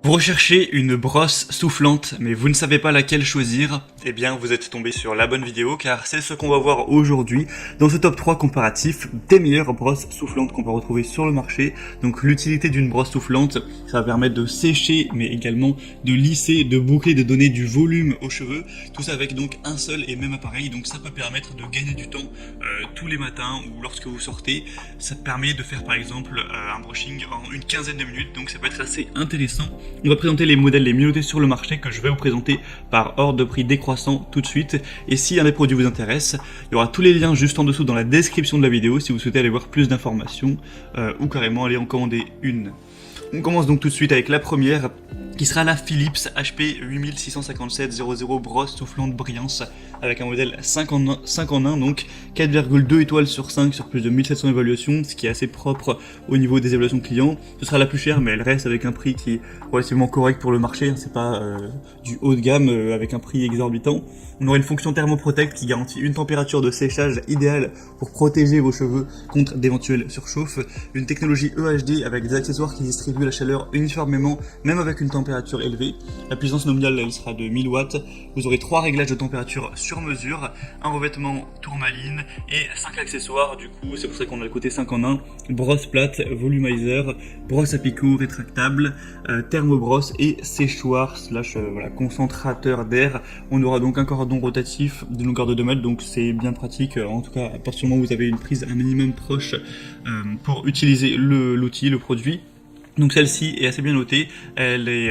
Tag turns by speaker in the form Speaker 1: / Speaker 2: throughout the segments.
Speaker 1: Vous recherchez une brosse soufflante, mais vous ne savez pas laquelle choisir? Eh bien, vous êtes tombé sur la bonne vidéo, car c'est ce qu'on va voir aujourd'hui dans ce top 3 comparatif des meilleures brosses soufflantes qu'on peut retrouver sur le marché. Donc, l'utilité d'une brosse soufflante, ça va permettre de sécher, mais également de lisser, de boucler, de donner du volume aux cheveux. Tout ça avec donc un seul et même appareil. Donc, ça peut permettre de gagner du temps tous les matins ou lorsque vous sortez. Ça permet de faire par exemple un brushing en une quinzaine de minutes. Donc, ça peut être assez intéressant. On va présenter les modèles les mieux notés sur le marché que je vais vous présenter par ordre de prix décroissant tout de suite. Et si un des produits vous intéresse, il y aura tous les liens juste en dessous dans la description de la vidéo si vous souhaitez aller voir plus d'informations ou carrément aller en commander une. On commence donc tout de suite avec la première qui sera la Philips HP 8657-00 brosse soufflante brillance avec un modèle 5 en 1, donc 4,2 étoiles sur 5 sur plus de 1700 évaluations, ce qui est assez propre au niveau des évaluations clients. Ce sera la plus chère, mais elle reste avec un prix qui est relativement correct pour le marché, c'est pas du haut de gamme avec un prix exorbitant. On aura une fonction thermoprotect qui garantit une température de séchage idéale pour protéger vos cheveux contre d'éventuelles surchauffes, une technologie EHD avec des accessoires qui distribuent la chaleur uniformément, même avec une température élevée. La puissance nominale elle sera de 1000 watts. Vous aurez 3 réglages de température sur mesure, un revêtement tourmaline et 5 accessoires. Du coup, c'est pour ça qu'on a le côté 5 en 1. Brosse plate, volumizer, brosse à picot rétractable, thermobrosse et séchoir slash concentrateur d'air. On aura donc un cordon rotatif d'une longueur de 2 mètres, donc c'est bien pratique. En tout cas, à partir du moment où vous avez une prise un minimum proche pour utiliser l'outil, le produit. Donc celle-ci est assez bien notée, elle est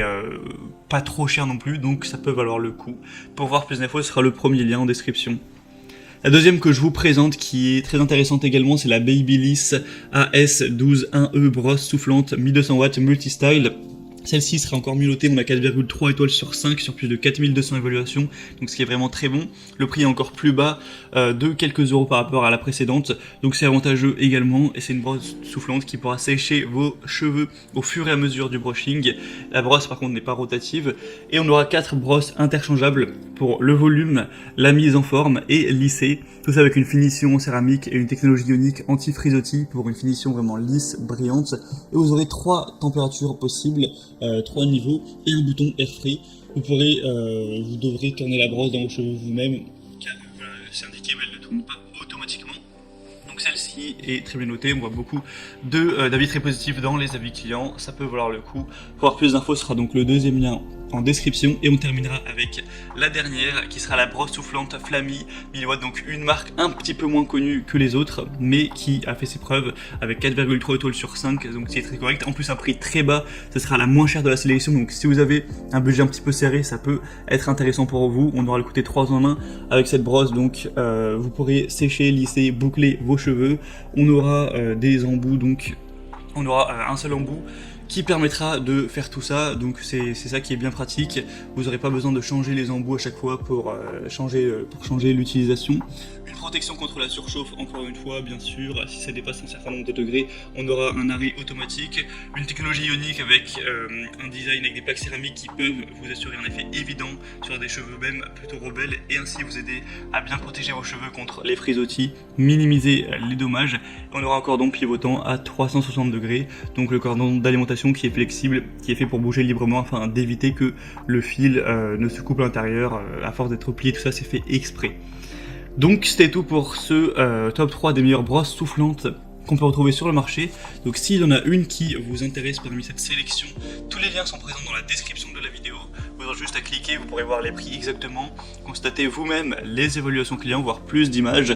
Speaker 1: pas trop chère non plus, donc ça peut valoir le coup. Pour voir plus d'infos, ce sera le premier lien en description. La deuxième que je vous présente, qui est très intéressante également, c'est la Babyliss AS121E brosse soufflante 1200 watts multi-style. Celle-ci sera encore mieux notée, on a 4,3 étoiles sur 5 sur plus de 4200 évaluations, donc ce qui est vraiment très bon. Le prix est encore plus bas de quelques euros par rapport à la précédente, donc c'est avantageux également, et c'est une brosse soufflante qui pourra sécher vos cheveux au fur et à mesure du brushing. La brosse par contre n'est pas rotative, et on aura 4 brosses interchangeables pour le volume, la mise en forme et lisser, tout ça avec une finition en céramique et une technologie ionique anti-frisottis pour une finition vraiment lisse, brillante, et vous aurez 3 températures possibles, 3 niveaux et un bouton airfree. Vous devrez tourner la brosse dans vos cheveux vous-même, car c'est indiqué mais elle ne tourne pas automatiquement. Donc celle-ci est très bien notée, on voit beaucoup d'avis très positifs dans les avis clients, ça peut valoir le coup. Pour avoir plus d'infos, ce sera donc le deuxième lien en description, et on terminera avec la dernière qui sera la brosse soufflante Flammy 1000 watts, donc une marque un petit peu moins connue que les autres mais qui a fait ses preuves avec 4,3 étoiles sur 5, donc c'est très correct. En plus un prix très bas, ce sera la moins chère de la sélection, donc si vous avez un budget un petit peu serré, ça peut être intéressant pour vous. On aura le côté 3 en 1 avec cette brosse, donc vous pourrez sécher, lisser, boucler vos cheveux. On aura des embouts, donc on aura un seul embout qui permettra de faire tout ça, donc c'est ça qui est bien pratique. Vous n'aurez pas besoin de changer les embouts à chaque fois pour changer l'utilisation. Une protection contre la surchauffe, encore une fois, bien sûr, si ça dépasse un certain nombre de degrés, on aura un arrêt automatique. Une technologie ionique avec un design avec des plaques céramiques qui peuvent vous assurer un effet évident sur des cheveux même plutôt rebelles, et ainsi vous aider à bien protéger vos cheveux contre les frisottis, minimiser les dommages. On aura un cordon pivotant à 360 degrés, donc le cordon d'alimentation qui est flexible, qui est fait pour bouger librement afin d'éviter que le fil ne se coupe à l'intérieur à force d'être plié, tout ça c'est fait exprès. Donc c'était tout pour ce top 3 des meilleures brosses soufflantes qu'on peut retrouver sur le marché. Donc s'il y en a une qui vous intéresse parmi cette sélection, tous les liens sont présents dans la description de la vidéo. Vous aurez juste à cliquer, vous pourrez voir les prix exactement, constater vous-même les évaluations clients, voir plus d'images.